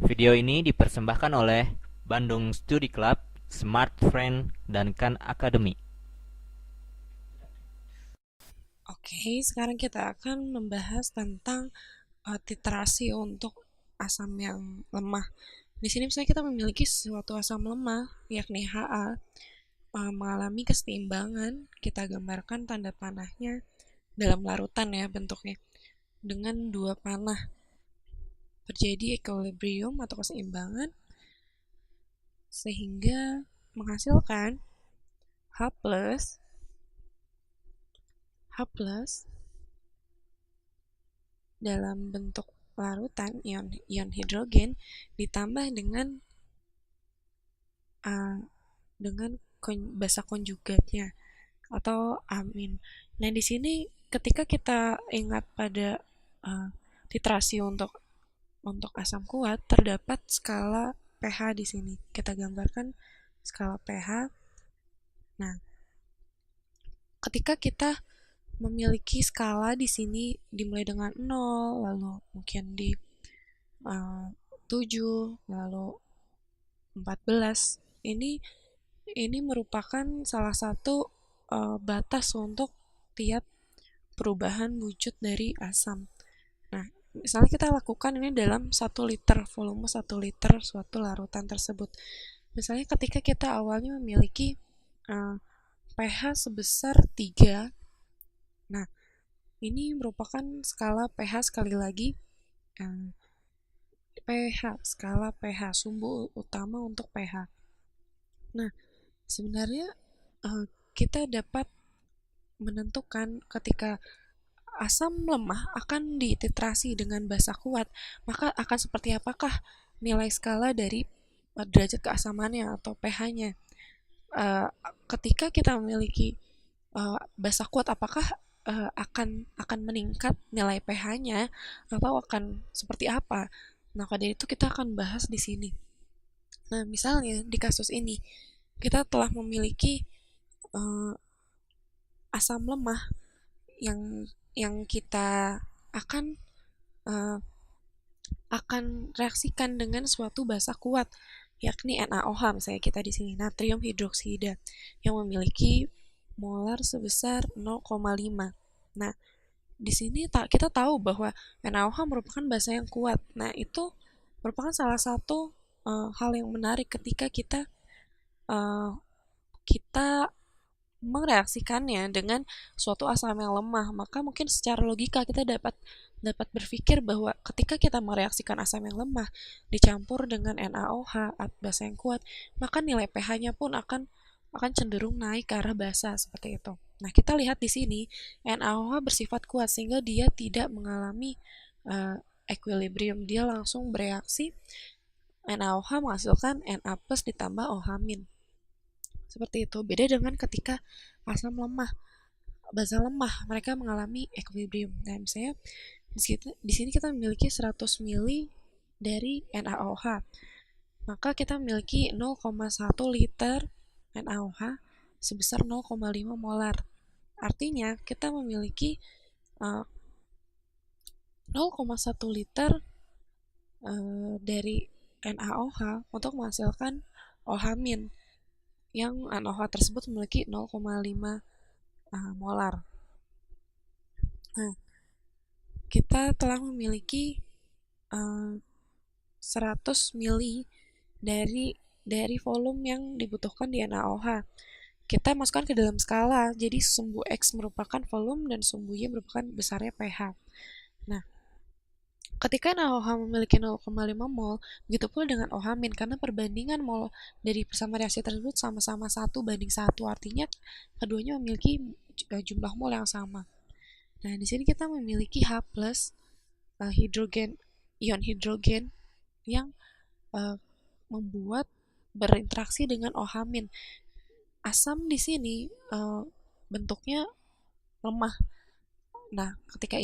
Video ini dipersembahkan oleh Bandung Studi Club, Smart Friend, dan Khan Academy. Oke, sekarang kita akan membahas tentang titrasi untuk asam yang lemah. Di sini misalnya kita memiliki suatu asam lemah, yakni Ha, mengalami keseimbangan. Kita gambarkan tanda panahnya dalam larutan ya bentuknya. Dengan dua panah terjadi equilibrium atau keseimbangan sehingga menghasilkan H plus H plus dalam bentuk larutan ion hidrogen ditambah uh, dengan basa konjugatnya atau amin. Nah, di sini ketika kita ingat pada uh, titrasi untuk asam kuat terdapat skala pH di sini. Kita gambarkan skala pH. Nah, ketika kita memiliki skala di sini dimulai dengan 0, lalu mungkin di uh, 7, lalu 14. Ini merupakan salah satu batas untuk tiap perubahan wujud dari asam. Nah, misalnya kita lakukan ini dalam 1 liter, volume 1 liter suatu larutan tersebut. Misalnya ketika kita awalnya memiliki pH sebesar 3. Nah, ini merupakan skala pH sekali lagi, pH, skala pH, sumbu utama untuk pH. Nah, sebenarnya kita dapat menentukan ketika asam lemah akan dititrasi dengan basa kuat, maka akan seperti apakah nilai skala dari derajat keasamannya atau pH-nya. Ketika kita memiliki basa kuat, apakah akan meningkat nilai pH-nya atau akan seperti apa? Nah, pada itu kita akan bahas di sini. Nah, misalnya di kasus ini kita telah memiliki uh, asam lemah yang kita akan uh, akan reaksikan dengan suatu basa kuat, yakni NaOH misalnya kita di sini natrium hidroksida yang memiliki molar sebesar 0,5. Nah, di sini kita tahu bahwa NaOH merupakan basa yang kuat. Nah, itu merupakan salah satu hal yang menarik ketika uh, kita mereaksikannya dengan suatu asam yang lemah, maka mungkin secara logika kita dapat dapat berpikir bahwa ketika kita mereaksikan asam yang lemah dicampur dengan NaOH basa yang kuat, maka nilai pH-nya pun akan cenderung naik ke arah basa seperti itu. Nah, kita lihat di sini NaOH bersifat kuat sehingga dia tidak mengalami equilibrium, dia langsung bereaksi NaOH menghasilkan Na plus ditambah OH min. Seperti itu. Beda dengan ketika asam lemah, basa lemah, mereka mengalami equilibrium. Nah, misalnya di sini kita memiliki 100 mili dari NaOH. Maka kita memiliki 0,1 liter NaOH sebesar 0,5 molar. Artinya kita memiliki 0,1 liter dari NaOH untuk menghasilkan OH- yang NaOH tersebut memiliki 0,5 molar. Nah, kita telah memiliki 100 mili dari volume yang dibutuhkan di NaOH. Kita masukkan ke dalam skala, jadi sumbu X merupakan volume dan sumbu Y merupakan besarnya pH. Nah, ketika NaOH memiliki 0,5 mol, begitu pula dengan OH- karena perbandingan mol dari bersama reaksi tersebut sama-sama 1:1, artinya keduanya memiliki jumlah mol yang sama. Nah, di sini kita memiliki H plus hidrogen, ion hidrogen yang membuat berinteraksi dengan OH-. Asam di sini bentuknya lemah. Nah, ketika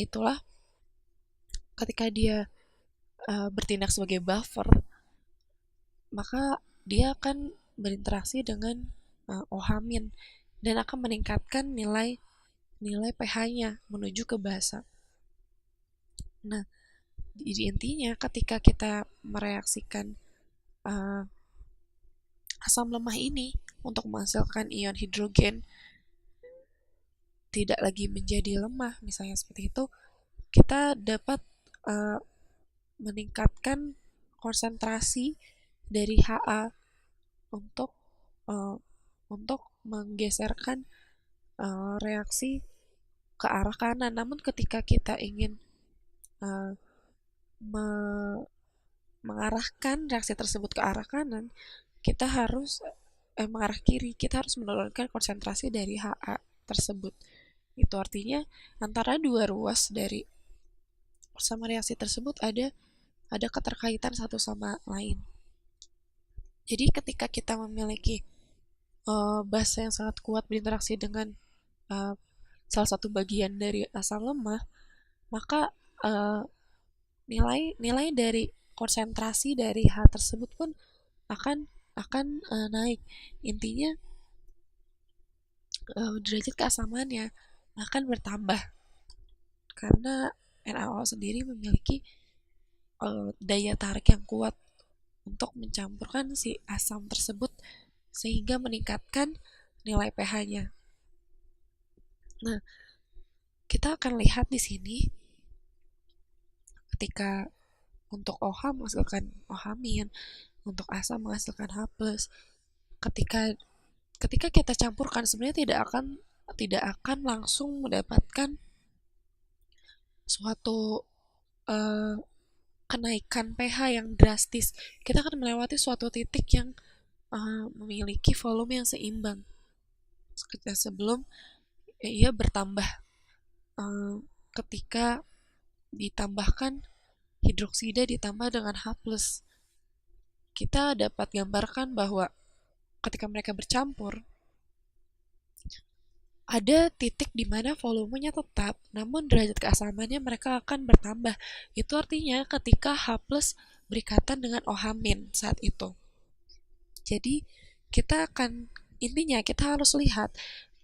dia bertindak sebagai buffer, maka dia akan berinteraksi dengan OH- dan akan meningkatkan nilai pH-nya menuju ke basa. Nah, Jadi intinya ketika kita mereaksikan uh, asam lemah ini untuk menghasilkan ion hidrogen tidak lagi menjadi lemah, misalnya seperti itu, kita dapat uh, meningkatkan konsentrasi dari Ha untuk uh, untuk menggeserkan reaksi ke arah kanan. Namun ketika kita ingin uh, me mengarahkan reaksi tersebut ke arah kanan, kita harus mengarah kiri, kita harus menurunkan konsentrasi dari Ha tersebut. Itu artinya antara dua ruas dari sama reaksi tersebut ada keterkaitan satu sama lain. Jadi ketika kita memiliki basa yang sangat kuat berinteraksi dengan uh, salah satu bagian dari asam lemah, maka nilai dari konsentrasi dari H tersebut pun akan naik. Intinya derajat keasamannya akan bertambah karena NaOH sendiri memiliki daya tarik yang kuat untuk mencampurkan si asam tersebut sehingga meningkatkan nilai pH-nya. Nah, kita akan lihat di sini ketika untuk OH menghasilkan OH-, untuk asam menghasilkan H+. Ketika ketika kita campurkan sebenarnya tidak akan langsung mendapatkan suatu uh, kenaikan pH yang drastis. Kita akan melewati suatu titik yang memiliki volume yang seimbang sebelum ia bertambah ketika ditambahkan hidroksida ditambah dengan H+. Kita dapat gambarkan bahwa ketika mereka bercampur ada titik di mana volumenya tetap, namun derajat keasamannya mereka akan bertambah. Itu artinya ketika H+ berikatan dengan OH- saat itu. Jadi, intinya kita harus lihat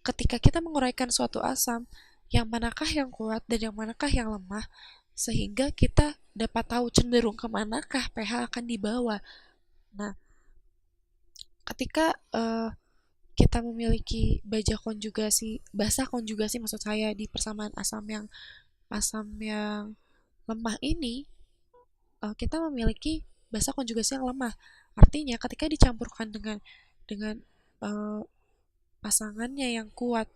ketika kita menguraikan suatu asam, yang manakah yang kuat dan yang manakah yang lemah, sehingga kita dapat tahu cenderung kemanakah pH akan dibawa. Nah, ketika kita memiliki basa konjugasi maksud saya di persamaan asam yang lemah ini, kita memiliki basa konjugasi yang lemah. Artinya ketika dicampurkan dengan uh, pasangannya yang kuat,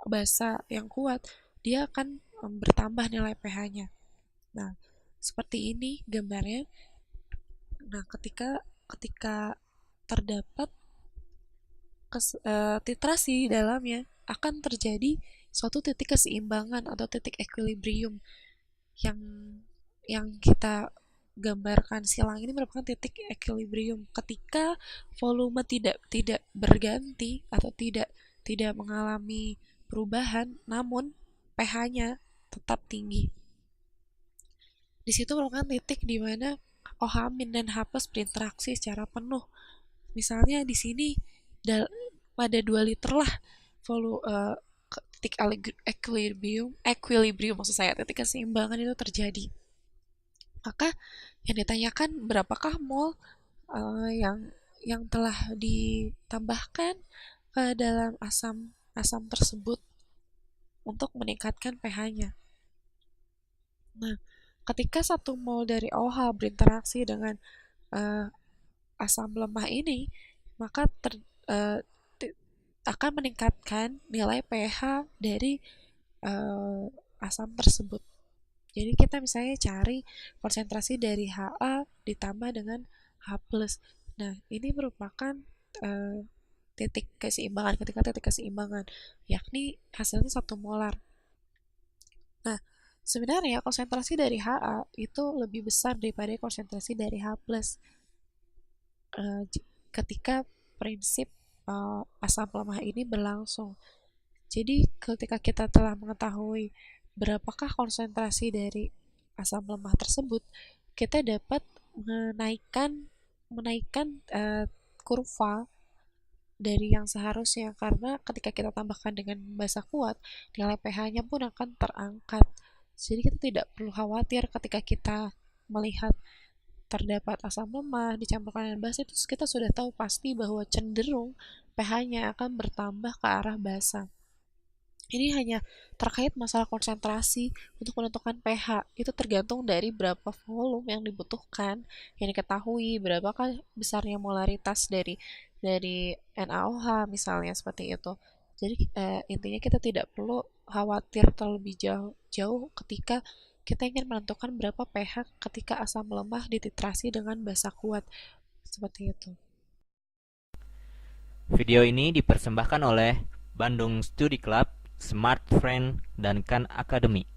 basa yang kuat, dia akan bertambah nilai pH-nya. Nah, seperti ini gambarnya. Nah, ketika terdapat titrasi di dalamnya, akan terjadi suatu titik keseimbangan atau titik equilibrium yang kita gambarkan silang ini merupakan titik equilibrium ketika volume tidak berganti atau tidak mengalami perubahan, namun pH-nya tetap tinggi. Di situ merupakan titik di mana OH- dan H+ berinteraksi secara penuh. Misalnya di sini pada 2 liter lah volume titik equilibrium maksud saya, titik keseimbangan itu terjadi. Maka yang ditanyakan berapakah mol yang telah ditambahkan ke dalam asam tersebut untuk meningkatkan pH-nya. Nah, ketika 1 mol dari OH berinteraksi dengan asam lemah ini, maka akan meningkatkan nilai pH dari asam tersebut. Jadi kita misalnya cari konsentrasi dari Ha ditambah dengan H+. Nah, ini merupakan titik keseimbangan, ketika titik keseimbangan, yakni hasilnya 1 molar. Nah, sebenarnya konsentrasi dari Ha itu lebih besar daripada konsentrasi dari H+. Ketika prinsip asam lemah ini berlangsung. Jadi ketika kita telah mengetahui berapakah konsentrasi dari asam lemah tersebut, kita dapat menaikkan kurva dari yang seharusnya, karena ketika kita tambahkan dengan basa kuat, nilai pH-nya pun akan terangkat. Jadi kita tidak perlu khawatir ketika kita melihat terdapat asam lemah dicampurkan dengan basa, itu kita sudah tahu pasti bahwa cenderung pH-nya akan bertambah ke arah basa. Ini hanya terkait masalah konsentrasi. Untuk menentukan pH itu tergantung dari berapa volume yang dibutuhkan, yang diketahui berapakah besarnya molaritas dari NaOH misalnya seperti itu. Jadi intinya kita tidak perlu khawatir terlebih jauh ketika kita ingin menentukan berapa pH ketika asam lemah dititrasi dengan basa kuat seperti itu. Video ini dipersembahkan oleh Bandung Studi Club, Smart Friend, dan Khan Academy.